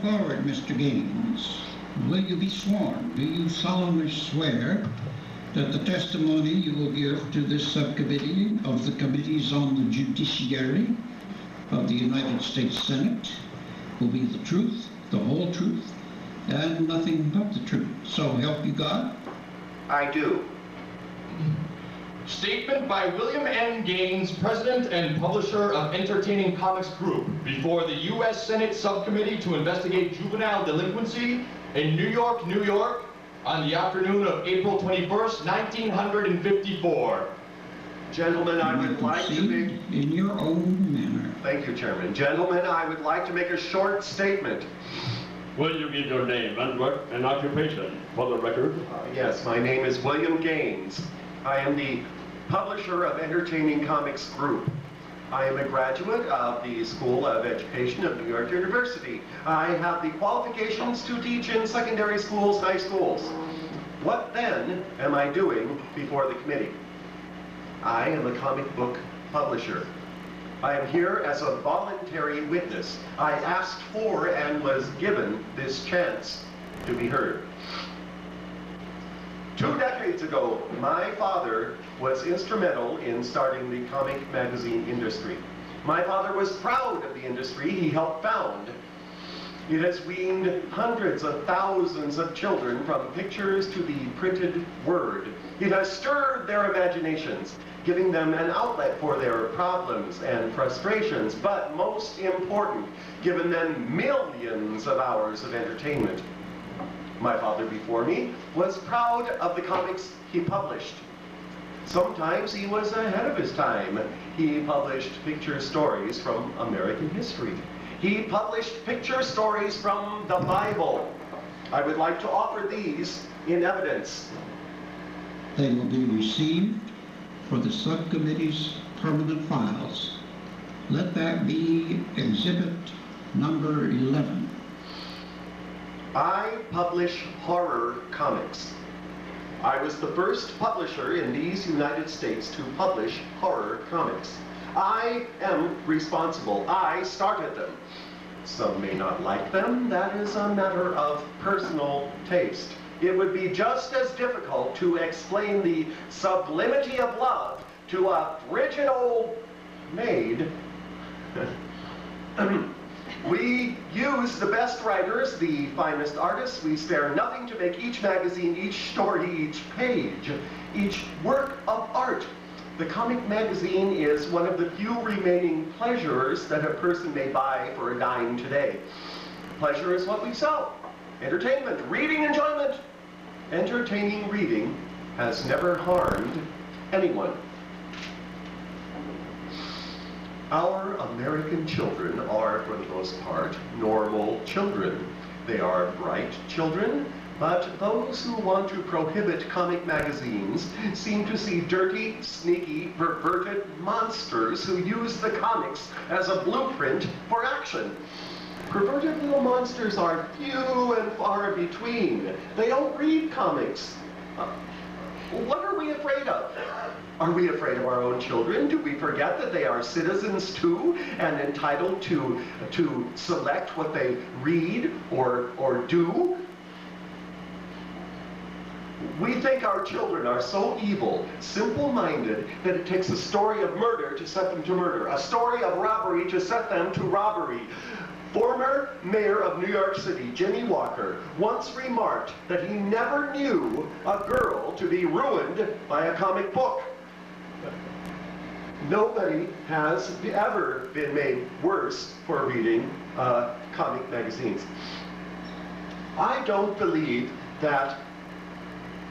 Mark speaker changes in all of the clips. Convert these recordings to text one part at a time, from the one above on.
Speaker 1: forward, Mr. Gaines. Will you be sworn? Do you solemnly swear that the testimony you will give to this subcommittee of the Committees on the Judiciary of the United States Senate will be the truth, the whole truth, and nothing but the truth? So help you God?
Speaker 2: I do.
Speaker 3: Statement by William N. Gaines, President and Publisher of Entertaining Comics Group, before the U.S. Senate Subcommittee to investigate juvenile delinquency in New York, New York, on the afternoon of April 21st, 1954.
Speaker 2: Gentlemen, I would like to make...
Speaker 1: in your own manner.
Speaker 2: Thank you, Chairman. Gentlemen, I would like to make a short statement.
Speaker 4: Will you give your name and work and occupation for the record?
Speaker 2: Yes, my name is William Gaines. I am the publisher of Entertaining Comics Group. I am a graduate of the School of Education of New York University. I have the qualifications to teach in secondary schools, high schools. What then am I doing before the committee? I am a comic book publisher. I am here as a voluntary witness. I asked for and was given this chance to be heard. 2 decades ago, my father was instrumental in starting the comic magazine industry. My father was proud of the industry he helped found. It has weaned hundreds of thousands of children from pictures to the printed word. It has stirred their imaginations, giving them an outlet for their problems and frustrations, but most important, given them millions of hours of entertainment. My father before me was proud of the comics he published. Sometimes he was ahead of his time. He published picture stories from American history. He published picture stories from the Bible. I would like to offer these in evidence.
Speaker 1: They will be received for the subcommittee's permanent files. Let that be exhibit number 11.
Speaker 2: I publish horror comics. I was the first publisher in these United States to publish horror comics. I am responsible. I started them. Some may not like them. That is a matter of personal taste. It would be just as difficult to explain the sublimity of love to a frigid old maid. We use the best writers, the finest artists. We spare nothing to make each magazine, each story, each page, each work of art. The comic magazine is one of the few remaining pleasures that a person may buy for a dime today. Pleasure is what we sell. Entertainment, reading, enjoyment. Entertaining reading has never harmed anyone. Our American children are, for the most part, normal children. They are bright children, but those who want to prohibit comic magazines seem to see dirty, sneaky, perverted monsters who use the comics as a blueprint for action. Perverted little monsters are few and far between. They don't read comics. What are we afraid of? Are we afraid of our own children? Do we forget that they are citizens too and entitled to select what they read or do? We think our children are so evil, simple-minded, that it takes a story of murder to set them to murder, a story of robbery to set them to robbery. Former mayor of New York City, Jimmy Walker, once remarked that he never knew a girl to be ruined by a comic book. Nobody has ever been made worse for reading comic magazines. I don't believe that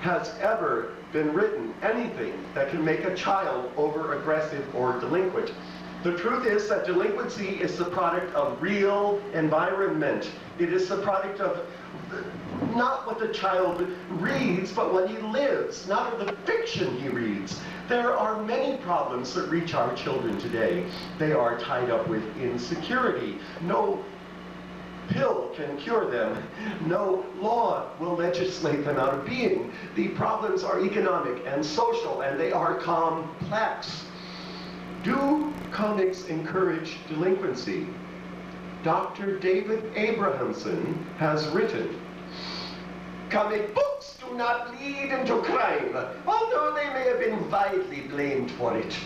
Speaker 2: has ever been written anything that can make a child over-aggressive or delinquent. The truth is that delinquency is the product of real environment. It is the product of not what the child reads, but what he lives, not of the fiction he reads. There are many problems that reach our children today. They are tied up with insecurity. No pill can cure them. No law will legislate them out of being. The problems are economic and social, and they are complex. Do comics encourage delinquency? Dr. David Abrahamson has written, "Comic books do not lead into crime, although they may have been widely blamed for it.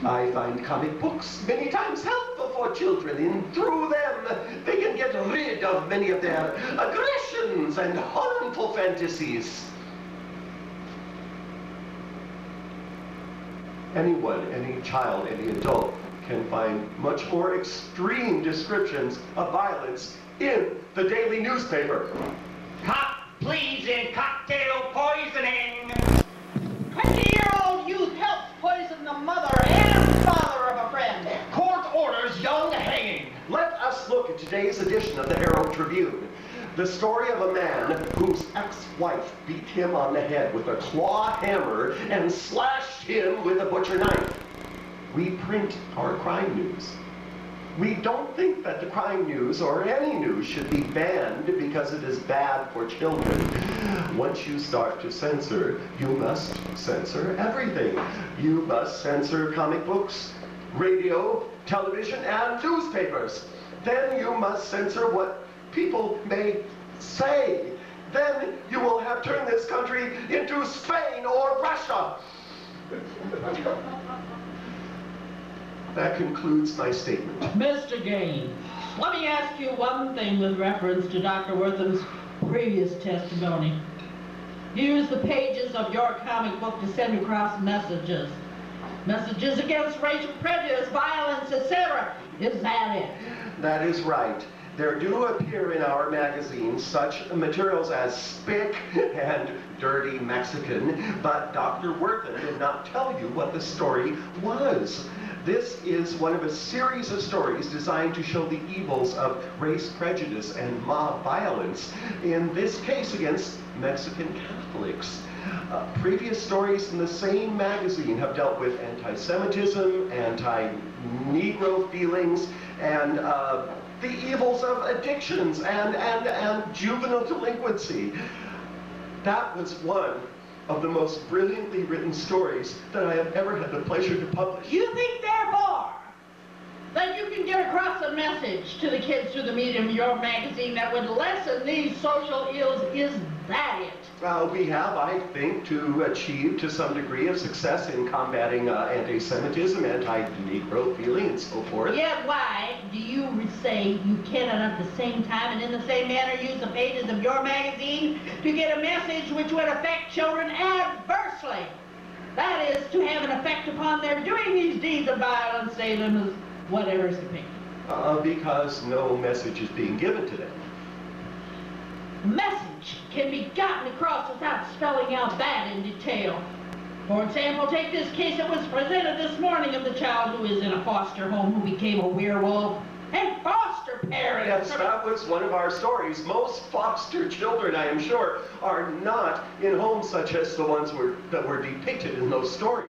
Speaker 2: I find comic books many times helpful for children, and through them they can get rid of many of their aggressions and harmful fantasies." Anyone, any child, any adult can find much more extreme descriptions of violence in the daily newspaper.
Speaker 5: Cop pleads in cocktail poisoning. 20-year-old youth helps poison the mother and father of a friend.
Speaker 3: Court orders young hanging.
Speaker 2: Let us look at today's edition of the Herald Tribune. The story of a man whose ex-wife beat him on the head with a claw hammer and slashed him with a butcher knife. We print our crime news. We don't think that the crime news or any news should be banned because it is bad for children. Once you start to censor, you must censor everything. You must censor comic books, radio, television, and newspapers. Then you must censor what people may say. Then you will have turned this country into Spain or Russia. That concludes my statement.
Speaker 6: Mr. Gaines, let me ask you one thing with reference to Dr. Wortham's previous testimony. You used the pages of your comic book to send across messages. Messages against racial prejudice, violence, etc. Is that it?
Speaker 2: That is right. There do appear in our magazine such materials as Spick and Dirty Mexican, but Dr. Wortham did not tell you what the story was. This is one of a series of stories designed to show the evils of race prejudice and mob violence, in this case against Mexican Catholics. Previous stories in the same magazine have dealt with anti-Semitism, anti-Negro feelings, and the evils of addictions and juvenile delinquency. That was one of the most brilliantly written stories that I have ever had the pleasure to publish.
Speaker 6: You think, therefore, that you can get across a message to the kids through the medium of your magazine that would lessen these social ills? Is that it?
Speaker 2: We have, I think, to achieve to some degree of success in combating anti-Semitism, anti-Negro feeling, and so forth.
Speaker 6: Yet why do you say you cannot at the same time and in the same manner use the pages of your magazine to get a message which would affect children adversely? That is, to have an effect upon their doing these deeds of violence, say them as whatever is depicted.
Speaker 2: Because no message is being given to them.
Speaker 6: Message can be gotten across without spelling out that in detail. For example, take this case that was presented this morning of the child who is in a foster home who became a werewolf, and foster parents.
Speaker 2: Yes, that was one of our stories. Most foster children, I am sure, are not in homes such as the ones that were depicted in those stories.